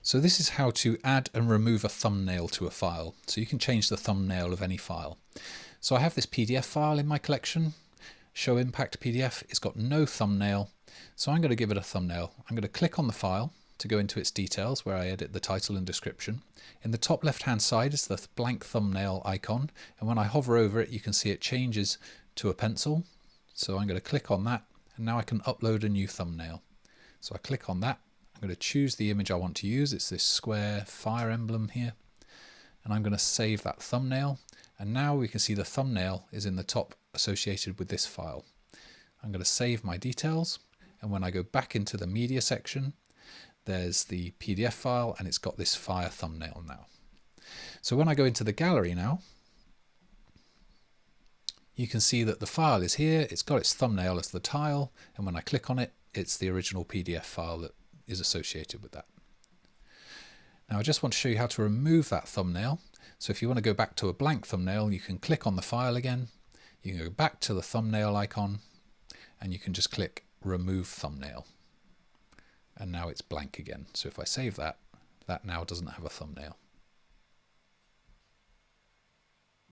So this is how to add and remove a thumbnail to a file. So you can change the thumbnail of any file. So I have this PDF file in my collection, Show Impact PDF. It's got no thumbnail. So I'm going to give it a thumbnail. I'm going to click on the file to go into its details where I edit the title and description. In the top left hand side is the blank thumbnail icon, and when I hover over it you can see it changes to a pencil. So I'm going to click on that, and now I can upload a new thumbnail. So I click on that. I'm going to choose the image I want to use. It's this square fire emblem here, and I'm going to save that thumbnail, and now we can see the thumbnail is in the top associated with this file. I'm going to save my details, and when I go back into the media section, there's the PDF file and it's got this fire thumbnail now. So when I go into the gallery now, you can see that the file is here. It's got its thumbnail as the tile, and when I click on it, it's the original PDF file that is associated with that. Now I just want to show you how to remove that thumbnail. So if you want to go back to a blank thumbnail, you can click on the file again. You can go back to the thumbnail icon and you can just click remove thumbnail. And now it's blank again. So if I save that, that now doesn't have a thumbnail.